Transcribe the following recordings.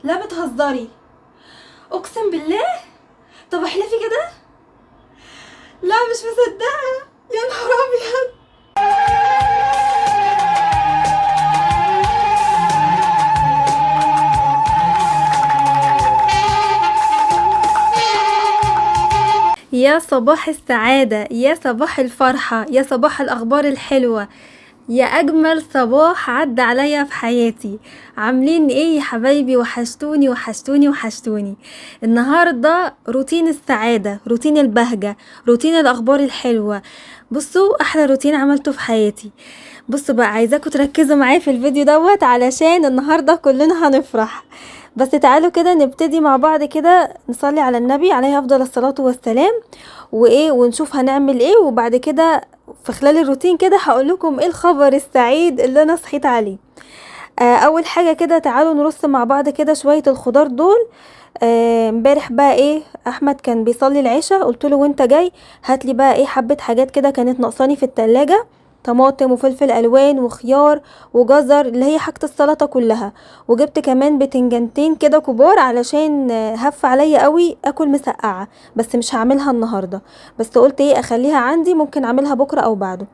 لا بتهزري، اقسم بالله. طب احلفي كده. لا مش مصدقه، يا نهار ابيض. يا صباح السعادة، يا صباح الفرحة، يا صباح الأخبار الحلوة، يا أجمل صباح عدى عليا في حياتي. عاملين ايه يا حبايبي؟ وحشتوني وحشتوني وحشتوني. النهاردة روتين السعادة، روتين البهجة، روتين الأخبار الحلوة. بصوا أحلى روتين عملته في حياتي. بصوا بقى، عايزاكم تركزوا معايا في الفيديو دوت علشان النهاردة كلنا هنفرح. بس تعالوا كده نبتدي مع بعض كده، نصلي على النبي عليه أفضل الصلاة والسلام، ونشوف هنعمل ايه. وبعد كده في خلال الروتين كده هقول لكم ايه الخبر السعيد اللي انا صحيت عليه. اول حاجه كده تعالوا نرص مع بعض كده شويه الخضار دول. امبارح بقى ايه، احمد كان بيصلي العشاء، قلت له وانت جاي هات لي بقى ايه حبه حاجات كده كانت ناقصاني في التلاجة، طماطم وفلفل الوان وخيار وجزر اللي هي حاجه السلطه كلها. وجبت كمان بتنجانتين كده كبار علشان هف عليا قوي اكل مسقعه، بس مش هعملها النهارده، بس قلت ايه اخليها عندي ممكن اعملها بكره او بعده.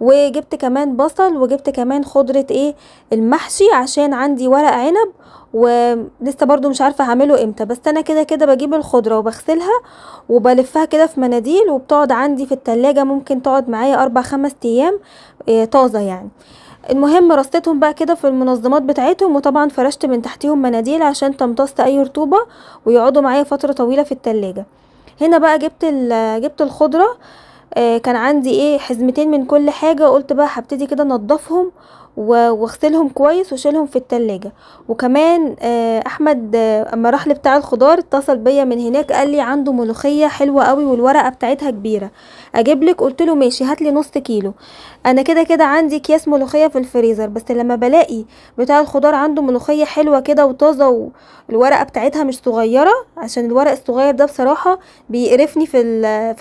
وجبت كمان بصل، وجبت كمان خضره ايه المحشي عشان عندي ورق عنب ولسه برضو مش عارفه هعمله امتى. بس انا كده كده بجيب الخضره وبغسلها وبلفها كده في مناديل وبتقعد عندي في التلاجة، ممكن تقعد معايا 4-5 ايام طازه يعني. المهم رصيتهم بقى كده في المنظمات بتاعتهم، وطبعا فرشت من تحتيهم مناديل عشان تمتص اي رطوبه ويقعدوا معايا فتره طويله في التلاجة. هنا بقى جبت الخضره. كان عندي ايه حزمتين من كل حاجة، قلت بقى هبتدي كده انضفهم واغسلهم كويس واشيلهم في التلاجة. وكمان احمد اما راح لي بتاع الخضار اتصل بيا من هناك، قال لي عنده ملوخية حلوة قوي والورقة بتاعتها كبيرة، اجيب لك؟ قلت له ماشي، هات لي نص كيلو. انا كده كده عندي اكياس ملوخية في الفريزر، بس لما بلاقي بتاع الخضار عنده ملوخية حلوة كده وطازة والورقة بتاعتها مش صغيرة، عشان الورق الصغير ده بصراحة بيقرفني في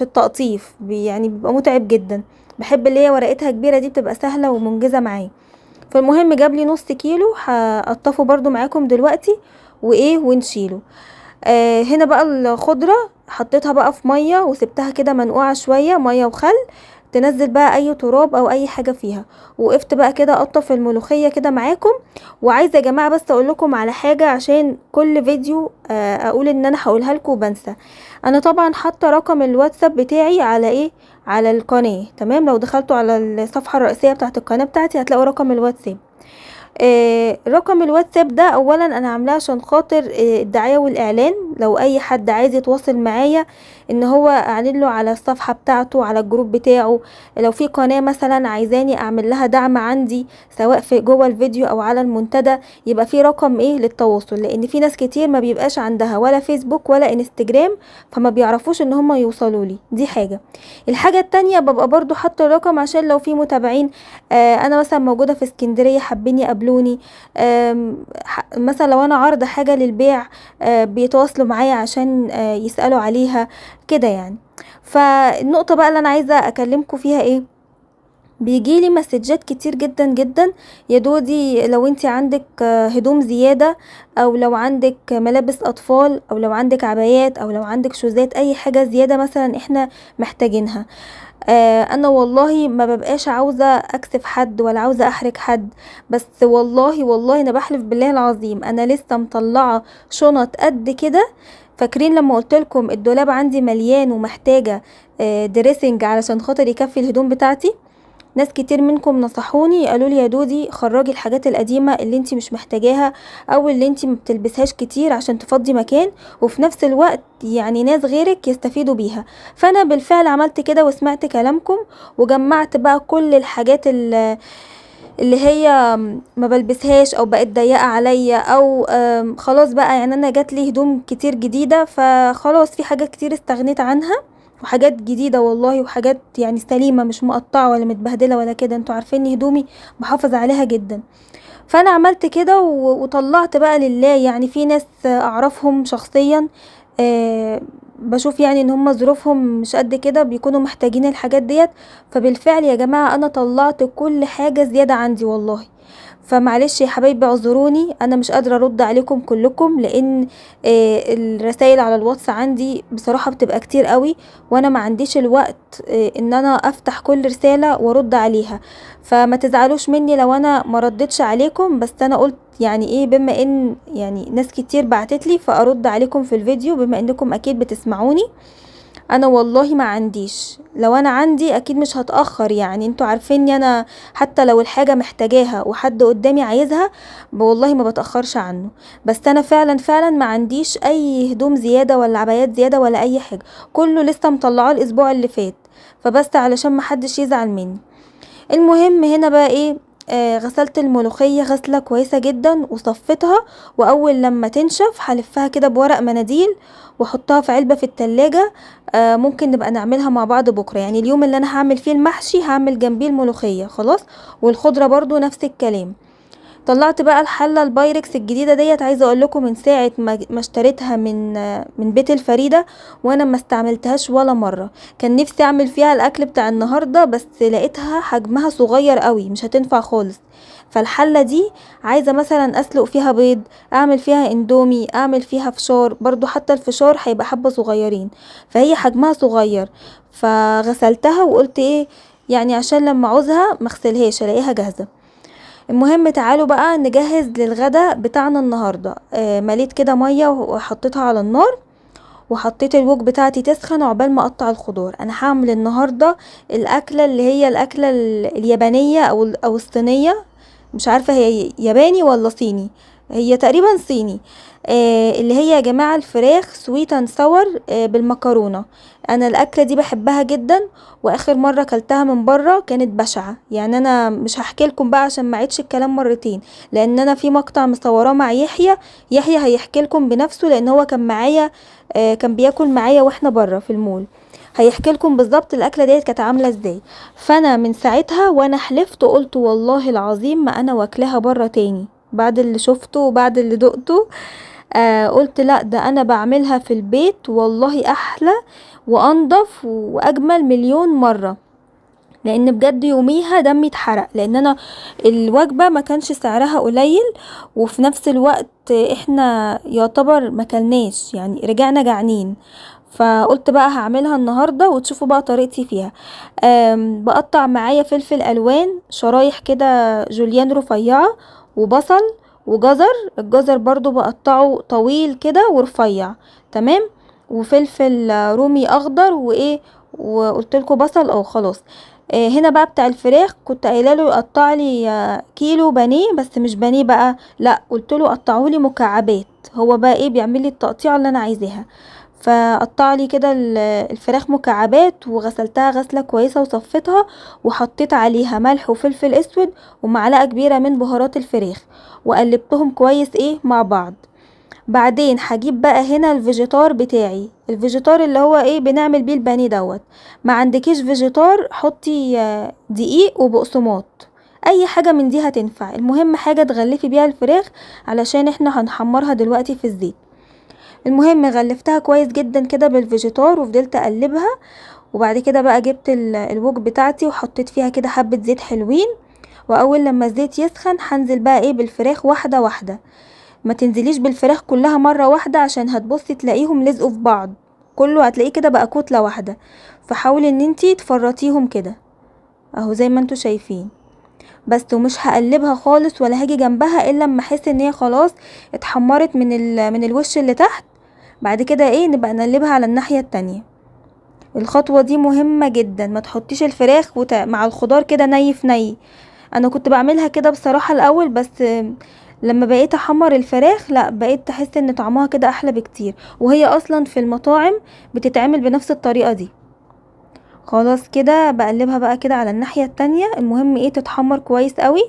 التقطيف، يعني بيبقى متعب جدا. بحب اللي هي ورقتها كبيرة دي، بتبقى سهلة ومنجزة معايا. فالمهم جاب لي نص كيلو، هقطفه برضو معاكم دلوقتي وايه ونشيله. هنا بقى الخضرة حطيتها بقى في مية وسبتها كده منقوعة شوية، مية وخل تنزل بقى اي تراب او اي حاجة فيها. وقفت بقى كده اقطف الملوخية كده معاكم. وعايزة يا جماعة بس اقول لكم على حاجة، عشان كل فيديو اقول ان انا هقولها لكم وبنسى. انا طبعا حاطة رقم الواتساب بتاعي على ايه، على القناة، تمام؟ لو دخلتوا على الصفحة الرئيسية بتاعت القناة بتاعتي هتلاقوا رقم الواتساب. رقم الواتساب ده اولا انا عاملاه عشان خاطر الدعاية والاعلان، لو اي حد عايز يتواصل معايا ان هو اعلن له على الصفحة بتاعته على الجروب بتاعه. لو في قناة مثلا عايزاني اعمل لها دعم عندي سواء في جوه الفيديو او على المنتدى، يبقى في رقم ايه للتواصل، لان في ناس كتير ما بيبقاش عندها ولا فيسبوك ولا انستجرام، فما بيعرفوش ان هم يوصلوا لي. دي حاجة. الحاجة التانية ببقى برضو حاطة الرقم عشان لو في متابعين انا مثلا موجودة في اسكندرية حابين يقابلوني، مثلا لو انا عارضة حاجة للبيع بيتواصلوا معايا عشان يسألوا عليها كده يعني. فالنقطة بقى اللي انا عايزة اكلمكم فيها ايه، بيجيلي مسجات كتير جدا جدا، يا دودي لو انت عندك هدوم زيادة، او لو عندك ملابس اطفال، او لو عندك عبايات، او لو عندك شوزات، اي حاجة زيادة مثلا احنا محتاجينها. انا والله ما ببقاش عاوزة اكسف حد ولا عاوزة احرج حد، بس والله والله انا بحلف بالله العظيم انا لسه مطلعة شنط قد كده. فاكرين لما قلتلكم الدولاب عندي مليان ومحتاجة دريسنج علشان خاطر يكفي الهدوم بتاعتي؟ ناس كتير منكم نصحوني قالوا لي يا دودي خرجي الحاجات القديمة اللي انتي مش محتاجاها او اللي انتي ما بتلبسهاش كتير عشان تفضي مكان، وفي نفس الوقت يعني ناس غيرك يستفيدوا بيها. فانا بالفعل عملت كده وسمعت كلامكم، وجمعت بقى كل الحاجات اللي هي ما بلبسهاش او بقت ضيقه عليا، او خلاص بقى يعني انا جات لي هدوم كتير جديده، فخلاص في حاجات كتير استغنيت عنها، وحاجات جديده والله، وحاجات يعني سليمه مش مقطعه ولا متبهدله ولا كده. انتوا عارفين هدومي بحافظ عليها جدا. فانا عملت كده وطلعت بقى لله. يعني في ناس اعرفهم شخصيا بشوف يعني ان هم ظروفهم مش قد كده بيكونوا محتاجين الحاجات ديت. فبالفعل يا جماعة انا طلعت كل حاجة زيادة عندي والله. فمعلش يا حبايبي اعذروني، انا مش قادره ارد عليكم كلكم، لان الرسائل على الواتس عندي بصراحه بتبقى كتير قوي، وانا ما عنديش الوقت ان انا افتح كل رساله وارد عليها. فما تزعلوش مني لو انا ما ردتش عليكم، بس انا قلت يعني ايه، بما ان يعني ناس كتير بعتتلي فارد عليكم في الفيديو، بما انكم اكيد بتسمعوني. انا والله ما عنديش، لو انا عندي اكيد مش هتأخر، يعني انتوا عارفيني انا حتى لو الحاجة محتاجاها وحد قدامي عايزها والله ما بتأخرش عنه. بس انا فعلا ما عنديش اي هدوم زيادة ولا عبايات زيادة ولا اي حاجة، كله لسه مطلعاه الاسبوع اللي فات، فبس علشان ما حدش يزعل مني. المهم هنا بقى ايه، غسلت الملوخية غسلة كويسة جدا وصفتها، واول لما تنشف هلفها كده بورق مناديل واحطها في علبة في التلاجة. ممكن نبقى نعملها مع بعض بكرة، يعني اليوم اللي انا هعمل فيه المحشي هعمل جنبيه الملوخية خلاص، والخضرة برضو نفس الكلام. طلعت بقى الحله البايركس الجديده ديت، عايزه اقول لكم من ساعه ما اشتريتها من بيت الفريده وانا ما استعملتهاش ولا مره. كان نفسي اعمل فيها الاكل بتاع النهارده، بس لقيتها حجمها صغير قوي مش هتنفع خالص. فالحله دي عايزه مثلا اسلق فيها بيض، اعمل فيها اندومي، اعمل فيها فشار برضو، حتى الفشار هيبقى حبه صغيرين، فهي حجمها صغير. فغسلتها وقلت ايه، يعني عشان لما عوزها مغسلهاش الاقيها جاهزه. المهم تعالوا بقى نجهز للغدا بتاعنا النهاردة. مليت كده مية وحطيتها على النار، وحطيت الوك بتاعتي تسخن عقبال ما اقطع الخضار. انا هعمل النهاردة الاكلة اللي هي الاكلة اليابانية او الصينية، مش عارفة هي ياباني ولا صيني، هي تقريبا صيني. اللي هي يا جماعة الفراخ سويت اند ساور بالمكرونة. انا الاكلة دي بحبها جدا، واخر مرة كلتها من بره كانت بشعة، يعني انا مش هحكي لكم بقى عشان ما عيدش الكلام مرتين، لان انا في مقطع مصوراه مع يحيى هيحكي لكم بنفسه، لان هو كان معايا، كان بياكل معايا واحنا بره في المول، هيحكي لكم بالظبط الاكله ديت كانت عامله ازاي. فانا من ساعتها وانا حلفت وقلت والله العظيم ما انا واكلها بره تاني، بعد اللي شفته وبعد اللي دقته. قلت لا، ده انا بعملها في البيت والله احلى وانضف واجمل مليون مره، لان بجد يوميها دمي اتحرق، لان انا الوجبه ما كانش سعرها قليل، وفي نفس الوقت احنا يعتبر مكلناش، يعني رجعنا جعانين. فقلت بقى هعملها النهارده وتشوفوا بقى طريقتي فيها. بقطع معايا فلفل الوان شرايح كده جوليان رفيعه، وبصل وجزر، الجزر برضو بقطعه طويل كده ورفيع، تمام. وفلفل رومي اخضر وايه، وقلت لكم بصل او خلاص. هنا بقى بتاع الفراخ كنت قايله له يقطع لي كيلو بانيه، بس مش بانيه بقى، لا قلت له قطعه لي مكعبات، هو بقى ايه بيعمل لي التقطيع اللي انا عايزاها. فقطع لي كده الفراخ مكعبات، وغسلتها غسله كويسه وصفتها، وحطيت عليها ملح وفلفل اسود ومعلقه كبيره من بهارات الفراخ، وقلبتهم كويس ايه مع بعض. بعدين هجيب بقى هنا الفيجيتار بتاعي، الفيجيتار اللي هو ايه بنعمل بيه البانيه دوت. ما عندكيش فيجيتار حطي دقيق وبقسماط، اي حاجه من دي هتنفع، المهم حاجه تغلفي بيها الفراخ علشان احنا هنحمرها دلوقتي في الزيت. المهم غلفتها كويس جدا كده بالفيجيتار وفضلت اقلبها. وبعد كده بقى جبت الوك بتاعتي وحطيت فيها كده حبه زيت حلوين، واول لما الزيت يسخن هنزل بقى ايه بالفراخ واحده واحده. ما تنزليش بالفراخ كلها مرة واحدة عشان هتبصي تلاقيهم لزقوا في بعض، كله هتلاقيه كده بقى كتلة واحدة. فحاولي ان انتي تفرطيهم كده اهو زي ما انتوا شايفين بس. ومش هقلبها خالص ولا هاجي جنبها الا لما احس ان هي خلاص اتحمرت من الوش اللي تحت. بعد كده ايه نبقى نقلبها على الناحية التانية. الخطوة دي مهمة جدا، ما تحطيش الفراخ مع الخضار كده ني في ني. انا كنت بعملها كده بصراحة الاول، بس لما بقيت احمر الفراخ لا، بقيت تحس ان طعمها كده احلى بكتير، وهي اصلا في المطاعم بتتعمل بنفس الطريقة دي. خلاص كده بقلبها بقى كده على الناحية التانية، المهم ايه تتحمر كويس قوي،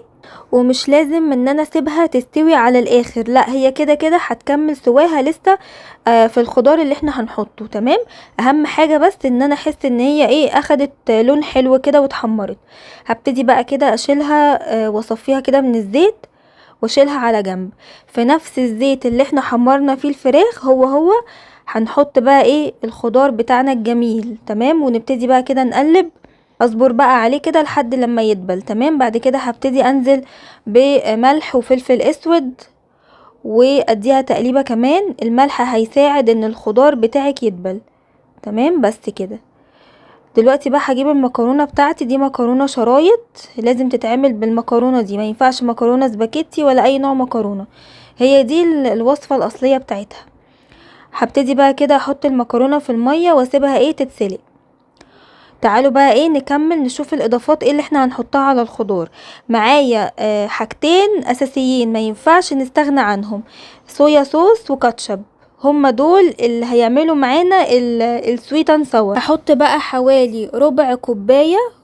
ومش لازم ان انا اسيبها تستوي على الاخر، لا هي كده كده هتكمل سواها لسه في الخضار اللي احنا هنحطه، تمام. اهم حاجة بس ان انا احس ان هي ايه اخدت لون حلو كده واتحمرت. هبتدي بقى كده اشيلها واصفيها كده من الزيت واشيلها على جنب. في نفس الزيت اللي احنا حمرنا فيه الفراخ هو هنحط بقى ايه الخضار بتاعنا الجميل، تمام. ونبتدي بقى كده نقلب اصبر بقى عليه كده لحد لما يدبل. تمام، بعد كده هبتدي انزل بملح وفلفل اسود واديها تقليبه كمان. الملح هيساعد ان الخضار بتاعك يدبل. تمام، بس كده. دلوقتي بقى هجيب المكرونه بتاعتي دي، مكرونه شرايط، لازم تتعمل بالمكرونه دي، ما ينفعش مكرونه سباكيتي ولا اي نوع مكرونه، هي دي الوصفه الاصليه بتاعتها. هبتدي بقى كده احط المكرونه في الميه واسيبها تتسلق. تعالوا بقى نكمل نشوف الاضافات اللي احنا هنحطها على الخضار. معايا حاجتين اساسيين ما ينفعش نستغنى عنهم، صويا صوص وكاتشب، هما دول اللي هيعملوا معانا السويت اند ساور. هحط بقى حوالي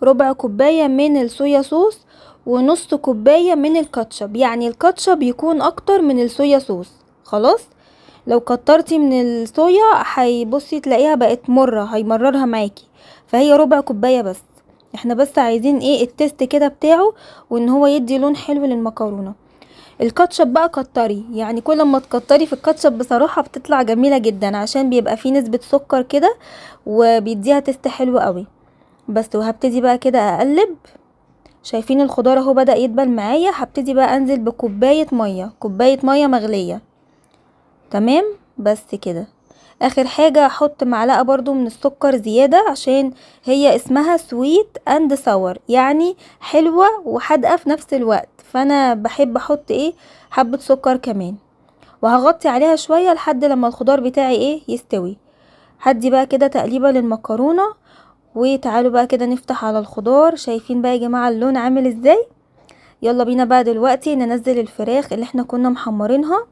ربع كوباية من الصويا صوص ونص كوباية من الكاتشب، يعني الكاتشب يكون اكتر من الصويا صوص. خلاص، لو كترتي من الصويا هيبصي تلاقيها بقت مرة، هيمررها معاكي، فهي ربع كوباية بس. احنا بس عايزين التست كده بتاعه، وان هو يدي لون حلو للمكرونة. الكاتشب بقى كتري، يعني كل ما تكتري في الكاتشب بصراحة بتطلع جميلة جدا، عشان بيبقى فيه نسبة سكر كده وبيديها تست حلو قوي. بس وهبتدي بقى كده اقلب. شايفين الخضار اهو بدأ يدبل معايا. هبتدي بقى انزل بكوباية مية مغلية. تمام، بس كده. اخر حاجة احط معلقة برضو من السكر زيادة، عشان هي اسمها سويت اند ساور، يعني حلوة وحادقة في نفس الوقت، فانا بحب احط حبة سكر كمان. وهغطي عليها شوية لحد لما الخضار بتاعي يستوي. هدي بقى كده تقليبة للمكرونة، وتعالوا بقى كده نفتح على الخضار. شايفين بقى يا جماعة اللون عامل ازاي؟ يلا بينا بقى دلوقتي ننزل الفراخ اللي احنا كنا محمرينها.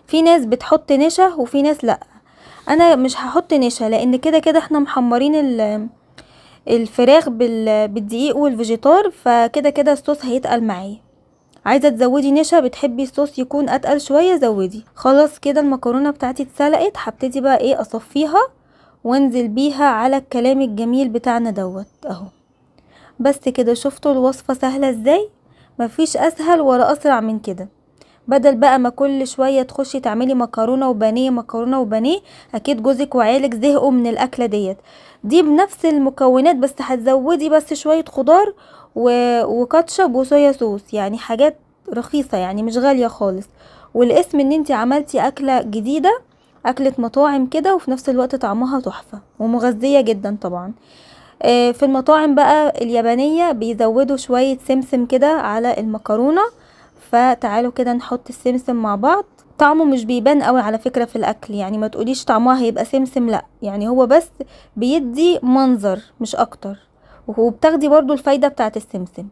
في ناس بتحط نشا وفي ناس لا، انا مش هحط نشا لان كده كده احنا محمرين الفراخ بالدقيق والفيجيتار، فكده كده الصوص هيتقل معايا. عايزه تزودي نشا، بتحبي الصوص يكون اتقل شويه، زودي. خلاص كده المكرونه بتاعتي اتسلقت. هبتدي بقى اصفيها وانزل بيها على الكلام الجميل بتاعنا دوت اهو. بس كده، شفتوا الوصفه سهله ازاي؟ مفيش اسهل ولا اسرع من كده. بدل بقى ما كل شوية تخشي تعملي مكرونة وبانيه، اكيد جوزك وعيالك زهقوا من الاكلة دي بنفس المكونات، بس هتزودي بس شوية خضار وكاتشب وصويا صوص، يعني حاجات رخيصة، يعني مش غالية خالص. والاسم ان انتي عملتي اكلة جديدة، اكلة مطاعم كده، وفي نفس الوقت طعمها تحفة ومغذية جدا طبعا. في المطاعم بقى اليابانية بيزودوا شوية سمسم كده على المكرونة، فتعالوا كده نحط السمسم مع بعض. طعمه مش بيبان قوي على فكرة في الاكل، يعني ما تقوليش طعمها هيبقى سمسم، لا، يعني هو بس بيدي منظر مش اكتر، وبتاخدي برضو الفايدة بتاعت السمسم.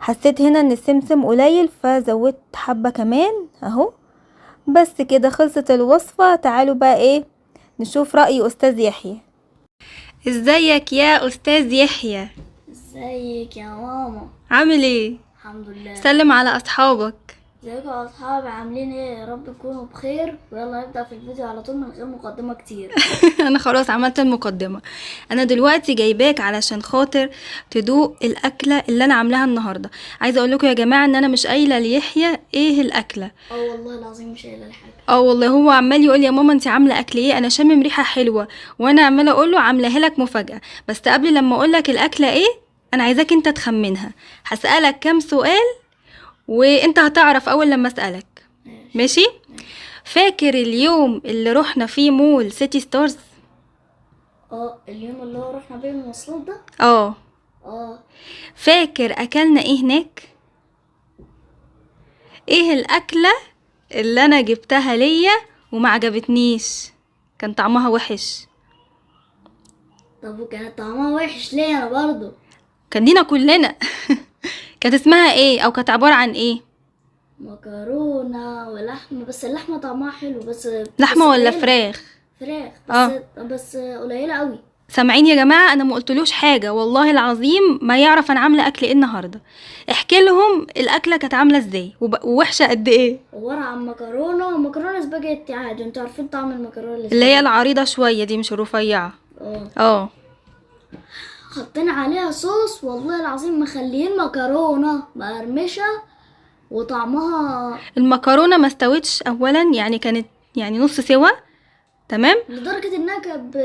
حسيت هنا ان السمسم قليل فزودت حبة كمان اهو. بس كده خلصت الوصفة. تعالوا بقى نشوف رأي استاذ يحيى. ازيك يا استاذ يحيى؟ ازيك يا ماما؟ عامل ايه؟ الحمد لله. سلم على اصحابك. ازيكم يا اصحابي، عاملين ايه؟ يا رب تكونوا بخير. ويلا نبدأ في الفيديو على طول من غير مقدمة كتير. انا خلاص عملت المقدمة. انا دلوقتي جايباك علشان خاطر تدوق الاكلة اللي انا عاملاها النهاردة. عايزة اقول لكم يا جماعة ان انا مش قايلة ليحيى ايه الاكلة. والله العظيم مش قايله الحاجة. والله هو عمال يقول يا ماما انت عاملة اكل ايه، انا شامم ريحة حلوة، وانا عمالة اقول له عاملاها لك مفاجأة. بس قبل لما اقول لك الاكلة ايه، انا عايزاك انت تخمنها. هسألك كام سؤال وانت هتعرف اول لما اسألك. ماشي؟ فاكر اليوم اللي رحنا فيه مول سيتي ستارز؟ اليوم اللي هو رحنا بيه المواصلات ده. اه. فاكر اكلنا ايه هناك؟ ايه الاكلة اللي انا جبتها ليا وما عجبتنيش، كان طعمها وحش؟ طب وكانت طعمها وحش ليه انا برضو؟ كان لينا كلنا. كانت اسمها ايه او كانت عبارة عن ايه؟ مكرونة ولحمة، بس اللحمة طعمها حلو بس لحمة ولا قليلة. فراخ؟ فراخ بس قليلة قوي. سامعين يا جماعة؟ انا ما قلتلوش حاجة والله العظيم ما يعرف انا عاملة اكل ايه النهاردة. احكي لهم الاكلة كانت عاملة ازاي ووحشة قد ايه. عبارة عن مكرونة سباجيتي عادي. انتوا عارفين طعم المكرونة اللي هي العريضة شوية دي، مش الرفيعة. حطينا عليها صوص، والله العظيم مخليين مكرونة مقرمشة وطعمها. المكرونة ما استوتش اولا، يعني كانت يعني نص سوا، تمام. لدرجة انها كانت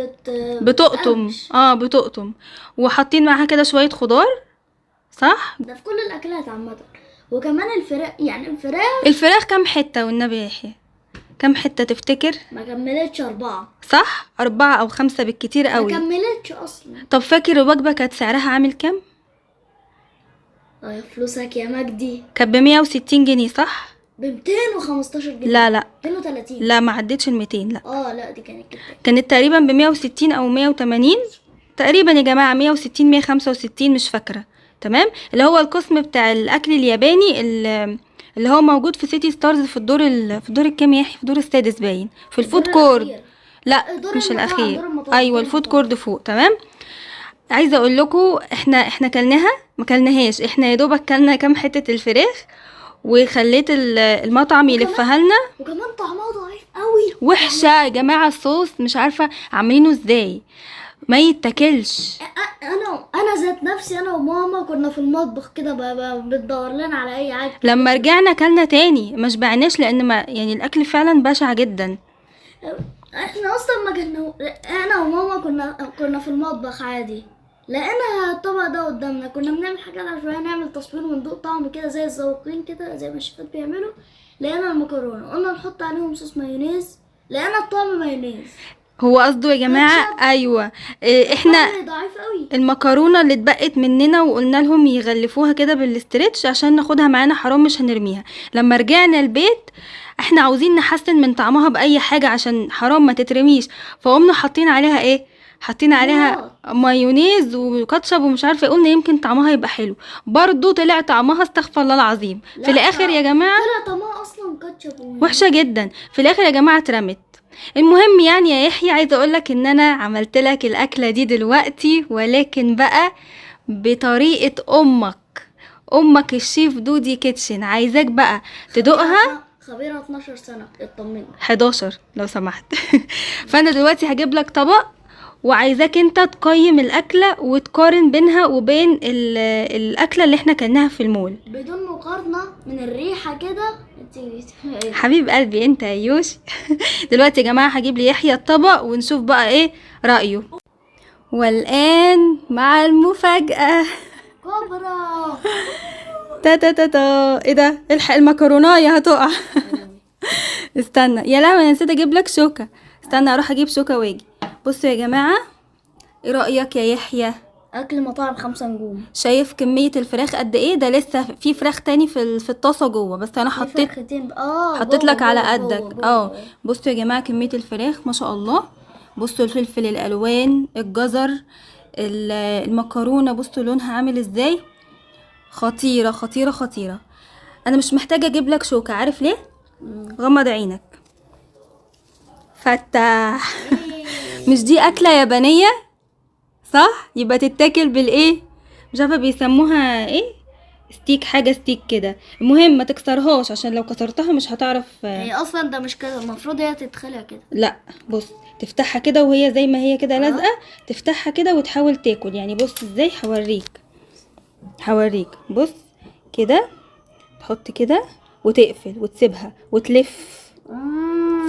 بتقطم، بتقطم. وحاطين معاها كده شوية خضار، صح؟ ده في كل الاكلات عامة. وكمان الفراخ، يعني الفراخ كام حتة والنبي يا يحيى؟ كام حتة تفتكر؟ ما كملتش 4. صح، 4 أو 5 بالكتير قوي. ما كملتش اصلا. طب فاكر الوجبة كانت سعرها عامل كام؟ فلوسك يا مجدي. كانت ب160 جنيه صح؟ ب215 جنيه. لا 230. لا، ما عدتش ال200. لا لا دي كانت كده. كانت تقريبا ب160 أو 180 تقريبا يا جماعة، 160 165 مش فاكرة. تمام. اللي هو القسم بتاع الأكل الياباني اللي هو موجود في سيتي ستارز في الدور الكام يا يحيى؟ في الدور السادس باين، في الفود كورد. لا مش الأخير. أيوة الفود كورد فوق. تمام. عايزه اقول لكم احنا كلناها ما كلناهاش، احنا يا دوبك كلنا كام حته الفراخ وخليت المطعم يلفها لنا. وكمان طعمها ضعيف قوي، وحشه يا جماعه. الصوص مش عارفه عاملينه ازاي، ما يتاكلش. انا ذات نفسي انا وماما كنا في المطبخ كده بندور لنا على اي حاجه. لما رجعنا كلنا تاني ما شبعناش، لان ما يعني الاكل فعلا بشع جدا. احنا اصلا ما كنا، انا وماما كنا في المطبخ عادي، لقينا الطبق ده قدامنا، كنا بنعمل حاجات عشان نعمل تصوير وندوق طعم كده زي الذواقين كده زي ما الشيفات بيعملوا. لقينا المكرونه قلنا نحط عليهم صوص مايونيز، لقينا الطعم مايونيز. هو قصده يا جماعه ايوه احنا ضعيف قوي. المكرونه اللي اتبقت مننا وقلنا لهم يغلفوها كده بالاسترتش عشان ناخدها معانا، حرام مش هنرميها. لما رجعنا البيت احنا عاوزين نحسن من طعمها باي حاجه عشان حرام ما تترميش، فقمنا حاطين عليها ايه؟ حاطين عليها مايونيز وكاتشب ومش عارفه، قلنا يمكن طعمها يبقى حلو. برضو طلع طعمها استغفر الله العظيم. في الاخر يا جماعه طلع طعمها اصلا كاتشب وحشه جدا. في الاخر يا جماعه اترمت. المهم يعني يا يحيى عايزه اقولك ان انا عملت لك الاكله دي دلوقتي، ولكن بقى بطريقه امك الشيف دودي كيتشن. عايزاك بقى تدوقها. خبيره 12 سنه اطمني. 11 لو سمحت. فانا دلوقتي هجيب لك طبق وعايزاك انت تقيم الاكله وتقارن بينها وبين الاكله اللي احنا كلناها في المول بدون مقارنه. من الريحه كده حبيب قلبي انت يا يوشي. دلوقتي يا جماعه هجيب لي يحيى الطبق ونشوف بقى ايه رايه. والان مع المفاجاه كبرى. ايه ده؟ الحق المكرونايه هتقع. استنى يا لهوي، انا نسيت اجيب لك شوكه. استنى اروح اجيب شوكه واجي. بصوا يا جماعه، ايه رايك يا يحيى؟ اكل مطاعم 5 نجوم. شايف كميه الفراخ قد ايه؟ ده لسه في فراخ تاني في الطاسه جوه، بس انا حطيت لك على قدك. بصوا يا جماعه كميه الفراخ ما شاء الله. بصوا الفلفل الالوان، الجزر، المكرونه، بصوا لونها عامل ازاي. خطيره خطيره خطيره. انا مش محتاجه اجيب لك شوكه، عارف ليه؟ غمض عينك، فتح. مش دي اكله يابانيه صح؟ يبقى تتاكل بالايه؟ مش عارفه بيسموها ايه، ستيك، حاجه ستيك كده. المهم ما تكسرهاش عشان لو كسرتها مش هتعرف. هي اصلا ده مش كده، المفروض هي تتخلع كده. لا بص، تفتحها كده وهي زي ما هي كده لازقه، تفتحها كده وتحاول تاكل. يعني بص ازاي، هوريك. بص كده، تحط كده وتقفل وتسيبها وتلف.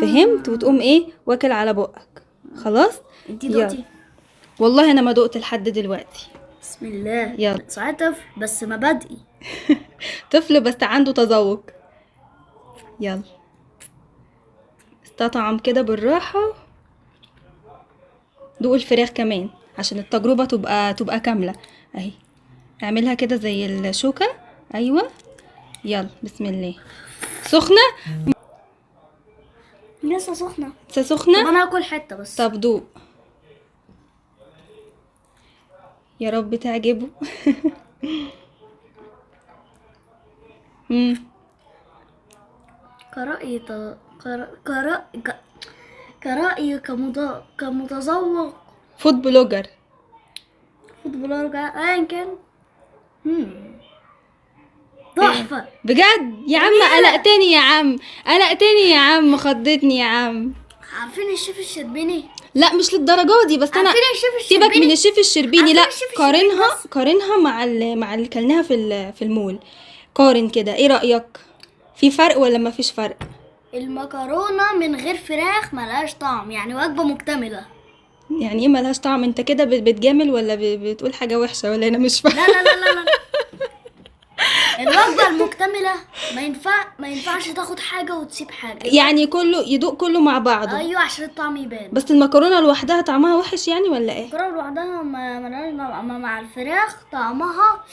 فهمت؟ وتقوم ايه واكل على بقك. خلاص. انتي دقتي؟ والله انا ما دقت لحد دلوقتي. بسم الله. يلا. ساعات طفل بس مبادئي. طفل بس عنده تذوق. يلا استطعم كده بالراحه. دوق الفراخ كمان عشان التجربه تبقى كامله. اهي اعملها كده زي الشوكه. ايوه يلا بسم الله. سخنه لسه سخنه. طب انا هاكل حته بس. طب دوق يا رب تعجبه. كرأي كمتذوق فود بلوجر ايا كان. تحفه بجد يا عم. قلقتني يا عم، خضتني يا عم. عارفين الشيف الشربيني؟ لا مش للدرجه دي، بس انا سيبك من الشيف الشربيني. لا قارنها مع اللي كلناها في المول. قارن كده، ايه رايك؟ في فرق ولا ما فيش فرق؟ المكرونه من غير فراخ ملهاش طعم، يعني وجبه مكتمله. يعني ايه ملهاش طعم؟ انت كده بتجامل ولا بتقول حاجة وحشة ولا انا مش فاهمة؟ لا لا لا لا لا. الوجبه المكتمله ما ينفعش تاخد حاجه وتسيب حاجه. يعني كله يدوق كله مع بعضه. ايوه عشان الطعم يبان. بس المكرونة لوحدها طعمها وحش يعني ولا ايه؟ المكرونه لوحدها مع الفراخ طعمها.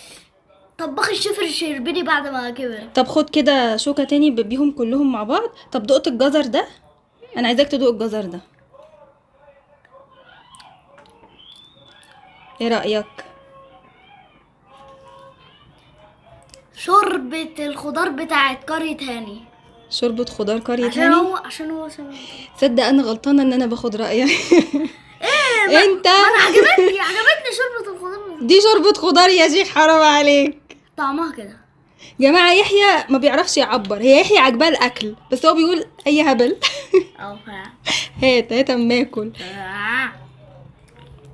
طباخ الشيف الشربيني بعد ما كبر. طب خد كده شوكة تاني بيهم كلهم مع بعض. طب دقت الجزر ده؟ انا عايزاك تدوق الجزر ده، ايه رأيك؟ شوربة الخضار بتاعت قرية هاني. شوربة خضار قرية عشان هاني؟ هو سبب. تصدق انا غلطانة ان انا باخد رأيك. ايه انت انا عجبتني شوربة الخضار. دي شوربة خضار يا شيخ، حرام عليك. طعمها كده. جماعة يحيى ما بيعرفش يعبر، هي يحيى عجباه الاكل بس هو بيقول اي هبل. اه هات اما اكل.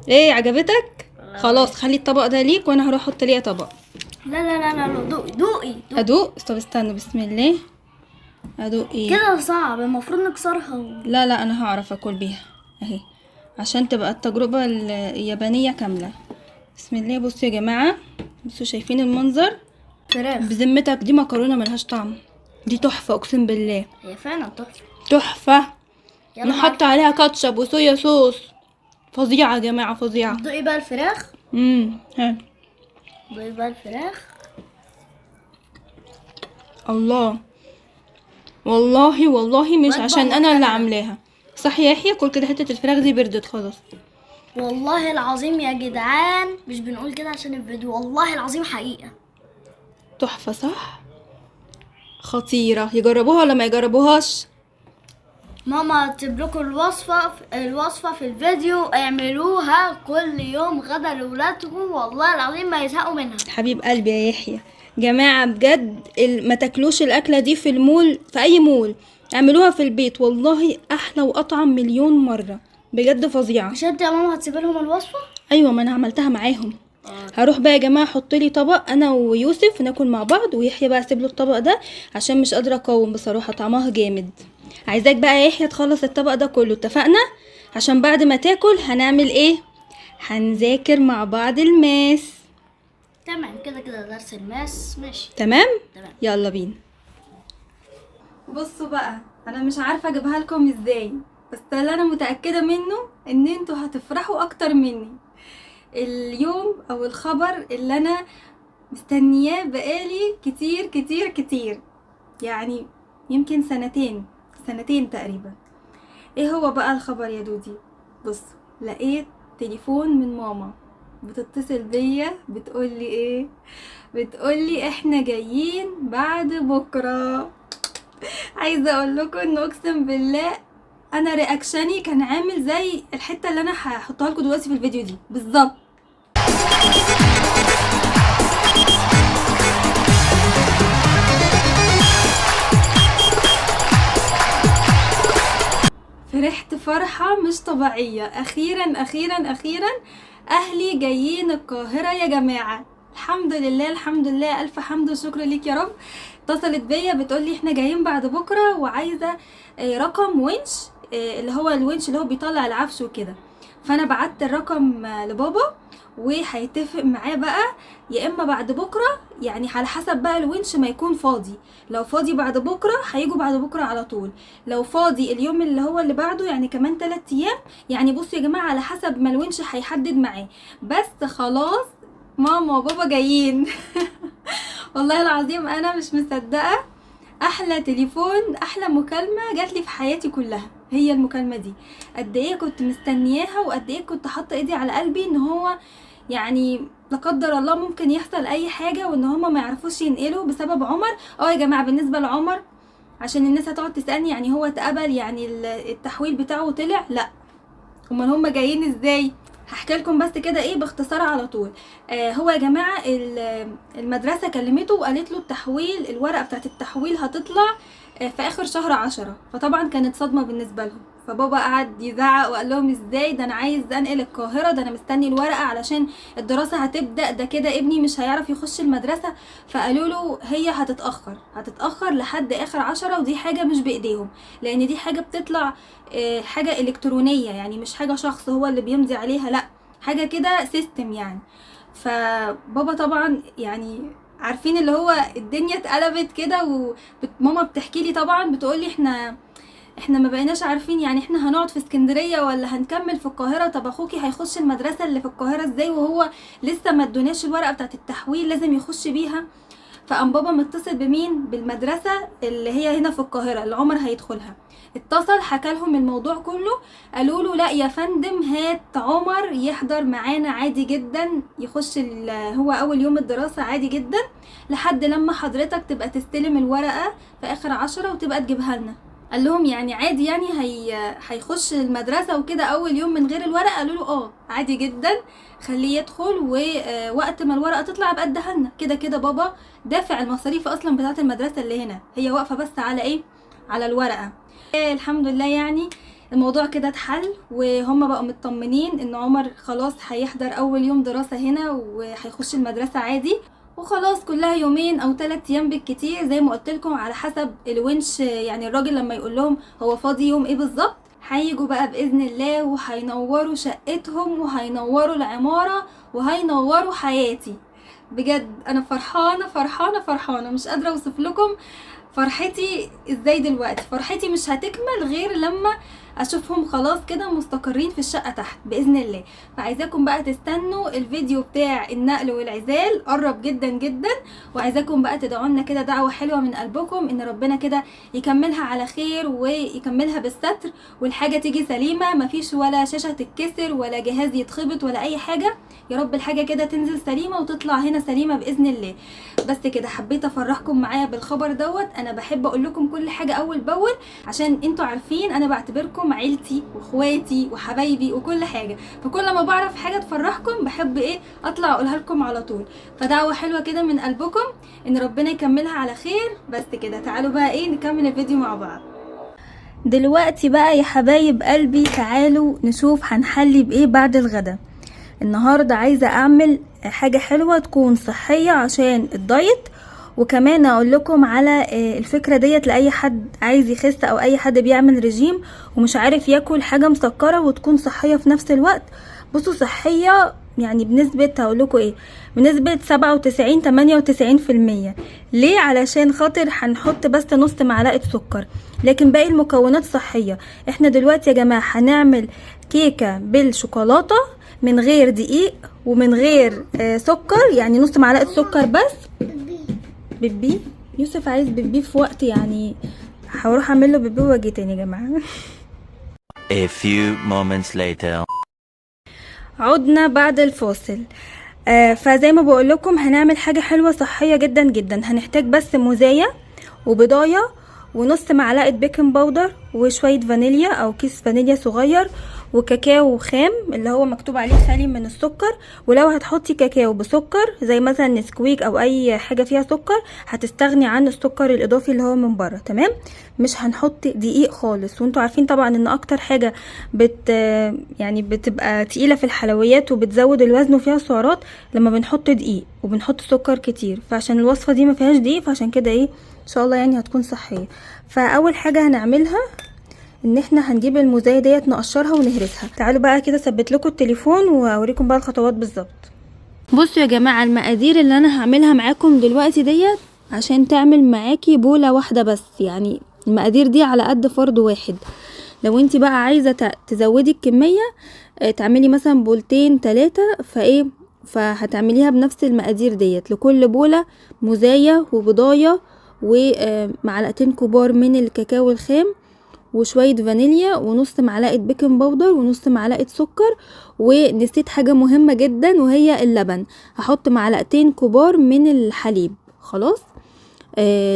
ايه عجبتك؟ خلاص خلي الطبق ده ليك وانا هروح احط ليا طبق. لا لا لا لا، دوقي. ادوق؟ طب استنى، بسم الله. ادوق ايه كده صعب، المفروض نكسرها لا لا انا هعرف اكل بيها اهي، عشان تبقى التجربة اليابانية كاملة. بسم الله. بصوا يا جماعة، بصوا شايفين المنظر؟ فراخ. بذمتك دي مكرونة ملهاش طعم، دي تحفة اقسم بالله، هي فعلا تحفة. تحفة. يلا نحط عليها كاتشب وصويا صوص، فظيعة يا جماعة فظيعة. دوقي بقى الفراخ. ها. دوقي بقى الفراخ. الله، والله مش وجبة عشان انا اللي مكتملة. عاملاها. صح يا يحيى؟ كل كده حتة الفراخ دي بردت خلاص. والله العظيم يا جدعان مش بنقول كده عشان الفيديو، والله العظيم حقيقة. تحفة صح؟ خطيرة. يجربوها ولا ما يجربوهاش؟ ماما هتسيب لكم الوصفة في الفيديو، اعملوها كل يوم غدا لولادكم، والله العظيم ما يزهقوا منها. حبيب قلبي يا يحيى. جماعة بجد ما تاكلوش الأكلة دي في المول، في أي مول، اعملوها في البيت والله أحلى وأطعم مليون مرة، بجد فظيعة. مش انت يا ماما هتسيب لهم الوصفة؟ أيوة ما أنا عملتها معاهم. هروح بقى يا جماعة احط لي طبق أنا ويوسف ناكل مع بعض، ويحيى بقى اسيب له الطبق ده عشان مش قادرة أقاوم بصراحة، طعمها جامد. عايزاك بقى يا يحيى تخلص الطبق ده كله، اتفقنا؟ عشان بعد ما تاكل هنعمل ايه؟ هنذاكر مع بعض الماس. تمام، كده درس الماس ماشي. تمام؟ تمام. يلا بينا. بصوا بقى، انا مش عارفه اجيبها لكم ازاي، بس اللي انا متاكده منه ان انتوا هتفرحوا اكتر مني. اليوم او الخبر اللي انا مستنياه بقالي كتير كتير كتير، يعني يمكن سنتين تقريبا. ايه هو بقى الخبر يا دودي؟ بصوا، لقيت تليفون من ماما بتتصل بيا بتقولي ايه؟ بتقولي احنا جايين بعد بكره. عايزه اقول لكم ان اقسم بالله انا رياكشني كان عامل زي الحته اللي انا هحطها لكم دلوقتي في الفيديو دي بالظبط. فرحت فرحه مش طبيعيه. اخيرا اهلي جايين القاهره يا جماعه. الحمد لله الف حمد وشكر ليك يا رب. اتصلت بيا بتقولي احنا جايين بعد بكره وعايزه رقم ونش، اللي هو الونش اللي هو بيطلع العفش وكده. فانا بعت الرقم لبابا وهيتفق معاه بقى، يا اما بعد بكره، يعني على حسب بقى الونش ما يكون فاضي. لو فاضي بعد بكره هيجوا بعد بكره على طول، لو فاضي اليوم اللي هو اللي بعده يعني كمان 3 ايام. يعني بصوا يا جماعه على حسب ما الونش هيحدد معاه. بس خلاص ماما وبابا جايين. والله العظيم انا مش مصدقه. احلى تليفون، احلى مكالمه جات لي في حياتي كلها هي المكالمه دي. قد ايه كنت مستنياها، وقد ايه كنت حاطه ايدي على قلبي ان هو يعني لا قدر الله ممكن يحصل اي حاجه، وان هما ما يعرفوش ينقلوا بسبب عمر. يا جماعه بالنسبه لعمر، عشان الناس هتقعد تسالني يعني هو اتقبل، يعني التحويل بتاعه طلع؟ لا. امال هما جايين ازاي؟ هحكي لكم بس كده ايه باختصار على طول. هو يا جماعه المدرسه كلمته وقالت له الورقه بتاعت التحويل هتطلع في اخر شهر 10. فطبعا كانت صدمه بالنسبه لهم، فبابا قعد يزعق وقال لهم ازاي ده، انا عايز انقل القاهره، ده انا مستني الورقه علشان الدراسه هتبدا، ده كده ابني مش هيعرف يخش المدرسه. فقالوا له هي هتتاخر لحد اخر 10، ودي حاجه مش بايديهم، لان دي حاجه بتطلع حاجه الكترونيه، يعني مش حاجه شخص هو اللي بيمضي عليها، لا حاجه كده سيستم يعني. فبابا طبعا يعني عارفين اللي هو الدنيا اتقلبت كده، وماما بتحكي لي طبعا بتقولي احنا ما بقيناش عارفين، يعني احنا هنقعد في اسكندرية ولا هنكمل في القاهرة؟ طب اخوكي هيخش المدرسة اللي في القاهرة ازاي وهو لسه ما ادوناش الورقة بتاعت التحويل لازم يخش بيها؟ فقام بابا متصل بمين؟ بالمدرسة اللي هي هنا في القاهرة اللي عمر هيدخلها. اتصل حكى لهم الموضوع كله، قالوا له لا يا فندم هات عمر يحضر معانا عادي جدا، يخش هو اول يوم الدراسة عادي جدا لحد لما حضرتك تبقى تستلم الورقة في اخر 10 وتبقى تجيبها لنا. قال لهم يعني عادي، يعني هيخش المدرسة وكده اول يوم من غير الورقة؟ قالوا له عادي جدا، خليه يدخل ووقت ما الورقة تطلع ابقى اديها لنا، كده كده بابا دافع المصاريف اصلا بتاعت المدرسة اللي هنا، هي واقفة بس على ايه؟ على الورقة. الحمد لله يعني الموضوع كده اتحل، وهم بقوا مطمنين ان عمر خلاص هيحضر اول يوم دراسة هنا وهيخش المدرسة عادي، وخلاص كلها يومين او 3 ايام بالكتير زي ما قلت لكم، على حسب الونش يعني الراجل لما يقول لهم هو فاضي يوم ايه بالظبط. هيجوا بقى باذن الله وهينوروا شقتهم وهينوروا العمارة وهينوروا حياتي. بجد انا فرحانة فرحانة فرحانة، مش قادرة اوصف لكم فرحتي ازاي دلوقتي. فرحتي مش هتكمل غير لما اشوفهم خلاص كده مستقرين في الشقة تحت باذن الله. فعايزاكم بقى تستنوا الفيديو بتاع النقل والعزال، قرب جدا جدا، وعايزاكم بقى تدعونا كده دعوة حلوة من قلبكم ان ربنا كده يكملها على خير ويكملها بالستر، والحاجة تيجي سليمة، مفيش ولا شاشة تتكسر ولا جهاز يتخبط ولا اي حاجة، يا رب الحاجة كده تنزل سليمة وتطلع هنا سليمة باذن الله. بس كده حبيت افرحكم معايا بالخبر دوت. انا بحب اقول لكم كل حاجة اول باول عشان انتوا عارفين انا بعتبركم عيلتي واخواتي وحبايبي وكل حاجة، فكل ما بعرف حاجة تفرحكم بحب اطلع اقولها لكم على طول. فدعوة حلوة كده من قلبكم ان ربنا يكملها على خير. بس كده تعالوا بقى نكمل الفيديو مع بعض. دلوقتي بقى يا حبايب قلبي تعالوا نشوف هنحلي بايه بعد الغدا. النهاردة عايزة اعمل حاجة حلوة تكون صحية عشان الدايت، وكمان اقول لكم على الفكرة ديت لأي حد عايز يخس او اي حد بيعمل رجيم ومش عارف ياكل حاجة مسكرة وتكون صحية في نفس الوقت. بصوا صحية يعني بنسبة هقول لكم بنسبة 97-98%. ليه؟ علشان خاطر هنحط بس نص معلقة سكر، لكن باقي المكونات صحية. احنا دلوقتي يا جماعة هنعمل كيكة بالشوكولاتة من غير دقيق ومن غير سكر، يعني نص معلقة سكر بس. بيبي يوسف عايز بيبي في وقت، يعني هروح اعمل له بيبي واجي تاني يا جماعه. A few moments later. عدنا بعد الفاصل. فزي ما بقول لكم هنعمل حاجه حلوه صحيه جدا جدا. هنحتاج بس موزايه وبضايه ونص معلقه بيكنج باودر وشويه فانيليا او كيس فانيليا صغير وكاكاو خام اللي هو مكتوب عليه خالي من السكر. ولو هتحطي كاكاو بسكر زي مثلا نسكويك او اي حاجه فيها سكر هتستغني عن السكر الاضافي اللي هو من بره، تمام؟ مش هنحط دقيق خالص. وانتوا عارفين طبعا ان اكتر حاجه يعني بتبقى تقيله في الحلويات وبتزود الوزن وفيها سعرات لما بنحط دقيق وبنحط سكر كتير، فعشان الوصفه دي ما فيهاش دقيق فعشان كده ان شاء الله يعني هتكون صحيه. فاول حاجه هنعملها ان احنا هنجيب الموزايه ديت نقشرها ونهرسها. تعالوا بقى كده ثبت لكم التليفون واوريكم بقى الخطوات بالظبط. بصوا يا جماعه المقادير اللي انا هعملها معاكم دلوقتي ديت عشان تعمل معاكي بوله واحده بس، يعني المقادير دي على قد فرد واحد. لو انت بقى عايزه تزودي الكميه تعملي مثلا بولتين 3 فهتعمليها بنفس المقادير ديت. لكل بوله موزايه وبضايه ومعلقتين كبار من الكاكاو الخام وشوية فانيليا ونص معلقة بيكنج باودر ونص معلقة سكر. ونسيت حاجة مهمة جدا وهي اللبن، هحط معلقتين كبار من الحليب. خلاص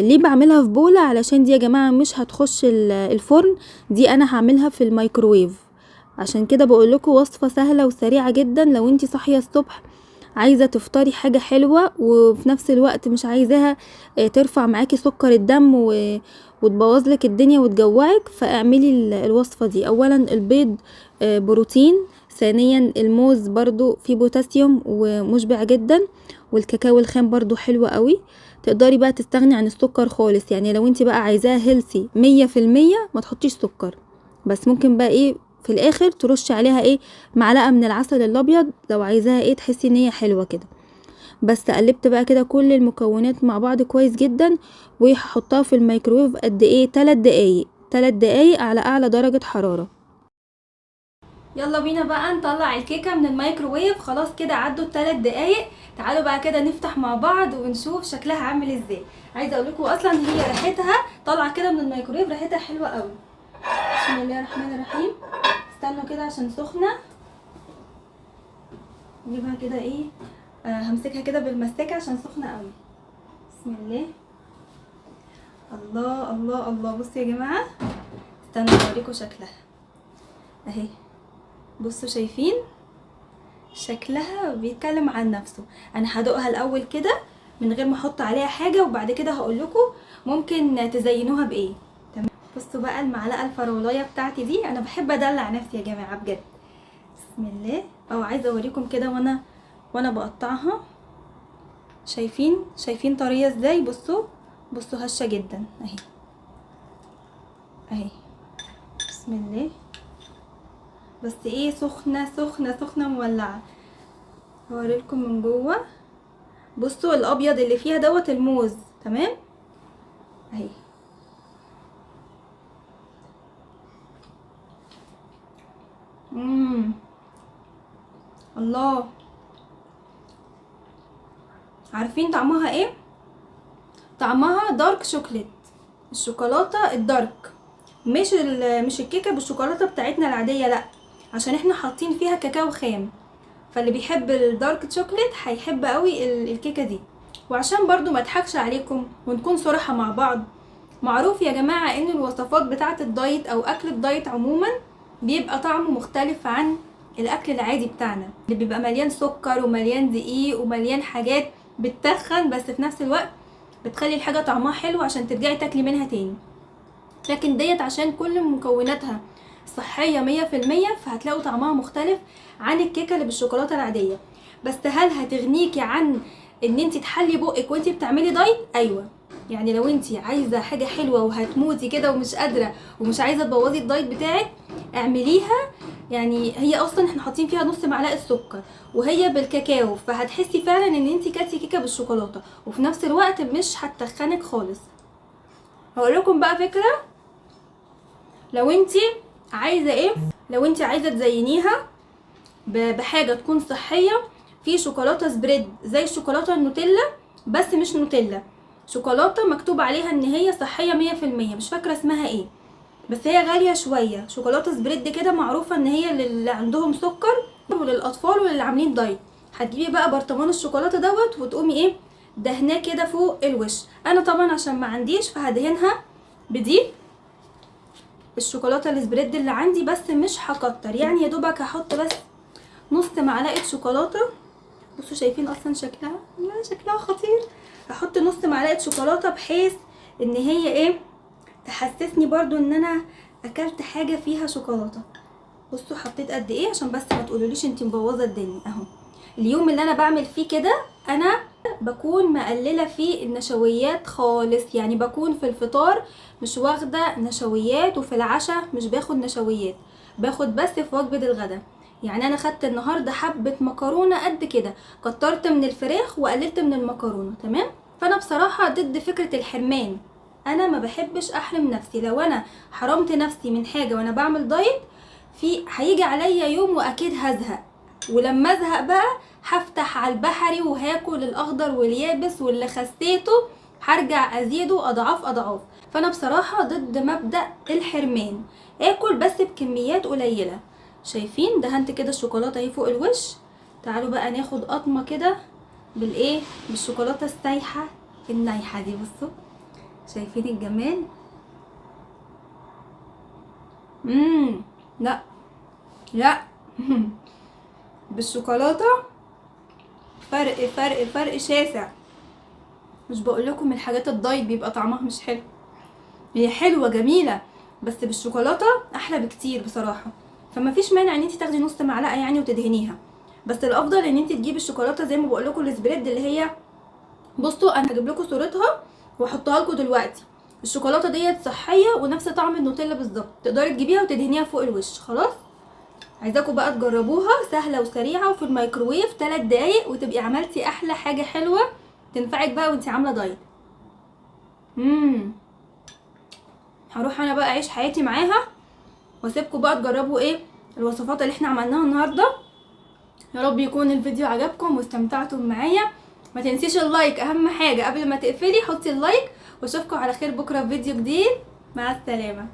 ليه بعملها في بولة؟ علشان دي يا جماعة مش هتخش الفرن، دي انا هعملها في الميكروويف. عشان كده بقول لكم وصفة سهلة وسريعة جدا لو انتي صاحية الصبح عايزة تفطري حاجة حلوة وفي نفس الوقت مش عايزاها ترفع معاكي سكر الدم وتبوظلك الدنيا وتجوعك، فاعملي الوصفة دي. اولا البيض بروتين، ثانيا الموز برضو فيه بوتاسيوم ومشبع جدا، والكاكاو الخام برضو حلو قوي. تقدري بقى تستغني عن السكر خالص، يعني لو انت بقى عايزاها هيلثي 100% ما تحطيش سكر، بس ممكن بقى ايه في الاخر ترشي عليها ايه معلقة من العسل الابيض لو عايزاها ايه تحسي ان هي حلوة كده. بس قلبت بقى كده كل المكونات مع بعض كويس جدا، وهحطها في الميكرويف قد ايه 3 دقايق على اعلى درجة حرارة. يلا بينا بقى نطلع الكيكة من الميكروويف. خلاص كده عدوا ال3 دقايق. تعالوا بقى كده نفتح مع بعض ونشوف شكلها عامل ازاي. عايزه اقول لكم اصلا هي ريحتها طالعه كده من الميكروويف، ريحتها حلوه قوي. بسم الله الرحمن الرحيم. استنوا كده عشان سخنه. نجيبها كده ايه همسكها كده بالمسكه عشان سخنه قوي. بسم الله. الله الله الله. بصوا يا جماعه، استنوا اوريكم شكلها اهي. بصوا شايفين شكلها بيتكلم عن نفسه. انا هدوقها الاول كده من غير ما احط عليها حاجه، وبعد كده هقول لكم ممكن تزينوها بايه. تمام. بصوا بقى المعلقه الفراولايه بتاعتي دي، انا بحب ادلع نفسي يا جماعه بجد. بسم الله. عايزه اوريكم كده وانا بقطعها. شايفين طريه ازاي؟ بصوا هشه جدا اهي. بسم الله. بس ايه سخنه سخنه سخنه مولعه. هوريلكم من جوه. بصوا الابيض اللي فيها دوت الموز. تمام اهي. الله. عارفين طعمها ايه؟ طعمها دارك شوكليت، الشوكولاته الدارك، مش الكيكه بالشوكولاته بتاعتنا العاديه، لا، عشان احنا حاطين فيها كاكاو خام، فاللي بيحب الدارك شوكليت هيحب قوي الكيكه دي. وعشان برضو ما اضحكش عليكم ونكون صراحه مع بعض، معروف يا جماعه ان الوصفات بتاعه الدايت او اكل الدايت عموما بيبقى طعمه مختلف عن الاكل العادي بتاعنا اللي بيبقى مليان سكر ومليان دقيق ومليان حاجات بتتخن، بس في نفس الوقت بتخلي الحاجه طعمها حلو عشان ترجعي تاكلي منها تاني. لكن ديت عشان كل مكوناتها صحيه 100%، فهتلاقوا طعمها مختلف عن الكيكه اللي بالشوكولاته العاديه. بس هل هتغنيكي عن ان انت تحلي بقك وانت بتعملي دايت؟ ايوه. يعني لو انت عايزه حاجه حلوه وهتموتي كده ومش قادره ومش عايزه تبوظي الدايت بتاعك، اعمليها. يعني هي اصلا احنا حاطين فيها نص معلقه سكر وهي بالكاكاو، فهتحسي فعلا ان انت كلتي كيكه بالشوكولاته وفي نفس الوقت مش هتخنك خالص. هقول لكم بقى فكره. لو انت عايزه ايه، لو انت عايزه تزينيها بحاجه تكون صحيه، في شوكولاته سبريد زي الشوكولاته النوتيلا، بس مش نوتيلا، شوكولاته مكتوب عليها ان هي صحيه 100%، مش فاكره اسمها ايه، بس هي غاليه شويه. شوكولاته سبريد كده معروفه ان هي للي عندهم سكر وللاطفال وللي عاملين دايت. هتجيبي بقى برطمان الشوكولاته دوت وتقومي ايه دهناه كده فوق الوش. انا طبعا عشان ما عنديش فهدهنها بدي الشوكولاته السبريد اللي عندي، بس مش هكتر، يعني يا دوبك هحط بس نص معلقه شوكولاته. بصوا شايفين اصلا شكلها خطير. هحط نص معلقه شوكولاته بحيث ان هي ايه تحسسني برضو ان انا اكلت حاجه فيها شوكولاته. بصوا حطيت قد ايه عشان بس ما تقولوليش انتي مبوظه الدنيا. اهو اليوم اللي انا بعمل فيه كده انا بكون مقلله فيه النشويات خالص، يعني بكون في الفطار مش واخده نشويات وفي العشاء مش باخد نشويات، باخد بس في وجبه الغداء. يعني انا خدت النهارده حبه مكرونه قد كده، كترت من الفراخ وقللت من المكرونه. تمام. فانا بصراحه ضد فكره الحرمان، انا ما بحبش احرم نفسي. لو انا حرمت نفسي من حاجه وانا بعمل دايت، هيجي عليا يوم واكيد هزهق، ولما ازهق بقى هفتح على البحري وهاكل الاخضر واليابس واللي خسيته هرجع ازيده اضعاف. فانا بصراحه ضد مبدأ الحرمان، اكل بس بكميات قليله. شايفين دهنت كده الشوكولاته اهي فوق الوش. تعالوا بقى ناخد قطمه كده بالشوكولاته السايحه النايحه دي. بصوا شايفين الجمال. لا بالشوكولاته فرق شاسع. مش بقول لكم الحاجات الدايت بيبقى طعمها مش حلو، هي حلوه جميله بس بالشوكولاته احلى بكتير بصراحه. فما فيش مانع ان انت تاخدي نص معلقه يعني وتدهنيها، بس الافضل ان انت تجيبي الشوكولاته زي ما بقول لكم السبريد اللي هي، بصوا انا هجيب لكم صورتها واحطها لكم دلوقتي. الشوكولاته ديت صحيه ونفس طعم النوتيلا بالظبط، تقدري تجيبيها وتدهنيها فوق الوش. خلاص، عايزاكم بقى تجربوها، سهله وسريعه وفي الميكروويف 3 دقايق وتبقي عملتي احلى حاجه حلوه تنفعك بقى وانتي عامله دايت. هروح انا بقى اعيش حياتي معاها واسيبكم بقى تجربوا ايه الوصفات اللي احنا عملناها النهارده. يا رب يكون الفيديو عجبكم واستمتعتم معايا. ما تنسيش اللايك، اهم حاجه قبل ما تقفلي حطي اللايك، واشوفكم على خير بكره في فيديو جديد. مع السلامه.